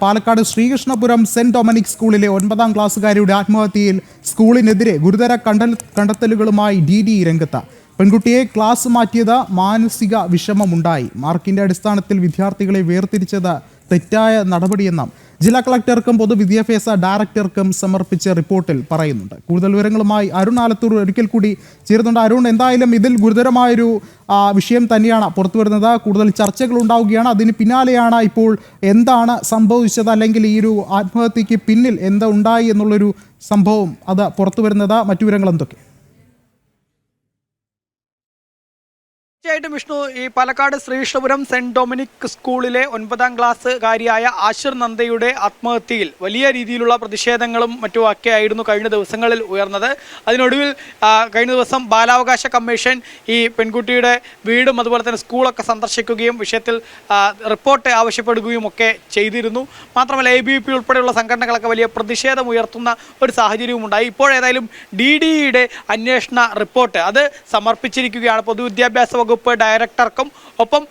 Palakkad Sreekrishnapuram saint Dominic സ്കൂളിലെ 9ാം ക്ലാസ്സുകാരിയുടെ ആത്മഹത്യയിൽ സ്കൂളിനെതിരെ ഗുരുതര കണ്ടെത്തലുകളുമായി DDE രംഗത്ത്. പെൺകുട്ടിയെ ക്ലാസ് മാറ്റിയത് മാനസിക വിഷമമുണ്ടായി. മാർക്കിന്റെ അടിസ്ഥാനത്തിൽ വിദ്യാർത്ഥികളെ വേർതിരിച്ചത് തെറ്റായ നടപടിയെന്നും ജില്ലാ കളക്ടർക്കും പൊതുവിദ്യാഭ്യാസ ഡയറക്ടർക്കും സമർപ്പിച്ച റിപ്പോർട്ടിൽ പറയുന്നുണ്ട്. കൂടുതൽ വിവരങ്ങളുമായി അരുൺ ആലത്തൂർ ഒരിക്കൽ കൂടി ചേരുന്നുണ്ട്. അരുൺ, എന്തായാലും ഇതിൽ ഗുരുതരമായൊരു വിഷയം തന്നെയാണ് പുറത്തു വരുന്നത്. കൂടുതൽ ചർച്ചകൾ ഉണ്ടാവുകയാണ്. അതിന് പിന്നാലെയാണ് ഇപ്പോൾ എന്താണ് സംഭവിച്ചത്, അല്ലെങ്കിൽ ഈ ഒരു ആത്മഹത്യക്ക് പിന്നിൽ എന്താ ഉണ്ടായി എന്നുള്ളൊരു സംഭവം അത് പുറത്തു വരുന്നത്. മറ്റു വിവരങ്ങൾ എന്തൊക്കെ? തീർച്ചയായിട്ടും വിഷ്ണു, ഈ പാലക്കാട് ശ്രീകൃഷ്ണപുരം സെന്റ് ഡൊമിനിക് സ്കൂളിലെ 9ാം ക്ലാസ്സുകാരിയായ ആശിർ നന്ദയുടെ ആത്മഹത്യയിൽ വലിയ രീതിയിലുള്ള പ്രതിഷേധങ്ങളും മറ്റുമൊക്കെ ആയിരുന്നു കഴിഞ്ഞ ദിവസങ്ങളിൽ ഉയർന്നത്. അതിനൊടുവിൽ കഴിഞ്ഞ ദിവസം ബാലാവകാശ കമ്മീഷൻ ഈ പെൺകുട്ടിയുടെ വീടും അതുപോലെ തന്നെ സ്കൂളൊക്കെ സന്ദർശിക്കുകയും വിഷയത്തിൽ റിപ്പോർട്ട് ആവശ്യപ്പെടുകയും ഒക്കെ ചെയ്തിരുന്നു. മാത്രമല്ല ABVP ഉൾപ്പെടെയുള്ള സംഘടനകളൊക്കെ വലിയ പ്രതിഷേധം ഉയർത്തുന്ന ഒരു സാഹചര്യവും ഉണ്ടായി. ഇപ്പോഴേതായാലും DDEയുടെ അന്വേഷണ റിപ്പോർട്ട് അത് സമർപ്പിച്ചിരിക്കുകയാണ്. പൊതുവിദ്യാഭ്യാസ വകുപ്പ് ഡയറക്ടർക്കും ഒപ്പം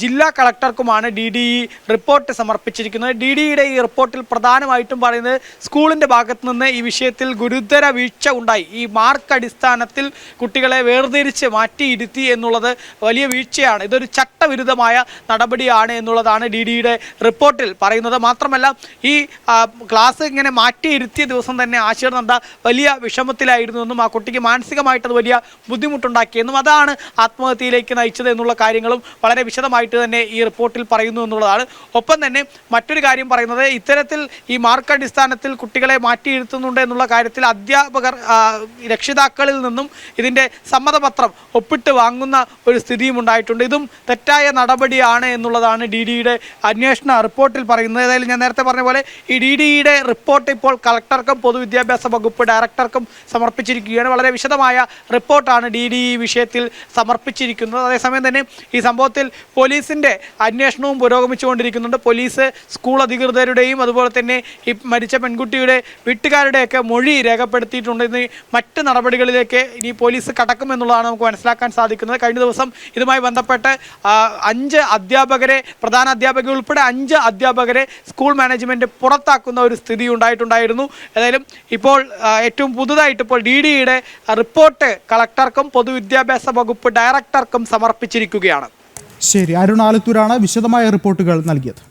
ജില്ലാ കളക്ടർക്കുമാണ് DDE റിപ്പോർട്ട് സമർപ്പിച്ചിരിക്കുന്നത്. DDEയുടെ ഈ റിപ്പോർട്ടിൽ പ്രധാനമായിട്ടും പറയുന്നത് സ്കൂളിൻ്റെ ഭാഗത്തു നിന്ന് ഈ വിഷയത്തിൽ ഗുരുതര വീഴ്ച ഉണ്ടായി. ഈ മാർക്ക് അടിസ്ഥാനത്തിൽ കുട്ടികളെ വേർതിരിച്ച് മാറ്റിയിരുത്തി എന്നുള്ളത് വലിയ വീഴ്ചയാണ്. ഇതൊരു ചട്ടവിരുദ്ധമായ നടപടിയാണ് എന്നുള്ളതാണ് DDEയുടെ റിപ്പോർട്ടിൽ പറയുന്നത്. മാത്രമല്ല, ഈ ക്ലാസ് ഇങ്ങനെ മാറ്റിയിരുത്തിയ ദിവസം തന്നെ ആശിർ നന്ദ വലിയ വിഷമത്തിലായിരുന്നു എന്നും ആ കുട്ടിക്ക് മാനസികമായിട്ടത് വലിയ ബുദ്ധിമുട്ടുണ്ടാക്കിയെന്നും അതാണ് ആത്മഹത്യയിലേക്ക് നയിച്ചത് എന്നുള്ള കാര്യങ്ങളും വളരെ വിശദമായിട്ട് തന്നെ ഈ റിപ്പോർട്ടിൽ പറയുന്നു എന്നുള്ളതാണ്. ഒപ്പം തന്നെ മറ്റൊരു കാര്യം പറയുന്നത്, ഇത്തരത്തിൽ ഈ മാർക്ക് അടിസ്ഥാനത്തിൽ കുട്ടികളെ മാറ്റിയിരുത്തുന്നുണ്ട് എന്നുള്ള കാര്യത്തിൽ അധ്യാപകർ രക്ഷിതാക്കളിൽ നിന്നും ഇതിൻ്റെ സമ്മതപത്രം ഒപ്പിട്ട് വാങ്ങുന്ന ഒരു സ്ഥിതിയും ഉണ്ടായിട്ടുണ്ട്. ഇതും തെറ്റായ നടപടിയാണ് എന്നുള്ളതാണ് DDEയുടെ അന്വേഷണ റിപ്പോർട്ടിൽ പറയുന്നത്. ഏതായാലും ഞാൻ നേരത്തെ പറഞ്ഞ പോലെ ഈ DDEയുടെ റിപ്പോർട്ട് ഇപ്പോൾ കളക്ടർക്കും പൊതുവിദ്യാഭ്യാസ വകുപ്പ് ഡയറക്ടർക്കും സമർപ്പിച്ചിരിക്കുകയാണ്. വളരെ വിശദമായ റിപ്പോർട്ടാണ് DDE വിഷയത്തിൽ സമർപ്പിച്ചിരിക്കുന്നത്. അതേസമയം തന്നെ ഈ സംഭവത്തിൽ പോലീസിൻ്റെ അന്വേഷണവും പുരോഗമിച്ചുകൊണ്ടിരിക്കുന്നുണ്ട്. പോലീസ് സ്കൂൾ അധികൃതരുടെയും അതുപോലെ തന്നെ ഈ മരിച്ച പെൺകുട്ടിയുടെ വീട്ടുകാരുടെയൊക്കെ മൊഴി രേഖപ്പെടുത്തിയിട്ടുണ്ട്. ഇന്ന് മറ്റ് നടപടികളിലേക്ക് ഇനി പോലീസ് കടക്കുമെന്നുള്ളതാണ് നമുക്ക് മനസ്സിലാക്കാൻ സാധിക്കുന്നത്. കഴിഞ്ഞ ദിവസം ഇതുമായി ബന്ധപ്പെട്ട് 5 അധ്യാപകരെ, പ്രധാന അധ്യാപകർ ഉൾപ്പെടെ 5 അധ്യാപകരെ സ്കൂൾ മാനേജ്മെൻറ്റ് പുറത്താക്കുന്ന ഒരു സ്ഥിതി ഉണ്ടായിട്ടുണ്ടായിരുന്നു. ഏതായാലും ഇപ്പോൾ ഏറ്റവും പുതുതായിട്ട് ഇപ്പോൾ DDEയുടെ റിപ്പോർട്ട് കളക്ടർക്കും പൊതുവിദ്യാഭ്യാസ വകുപ്പ് ഡയറക്ടർക്കും സമർപ്പിച്ചിരിക്കുകയാണ്. ശരി, അരുൺ ആലത്തൂരാണ് വിശദമായ റിപ്പോർട്ടുകൾ നൽകിയത്.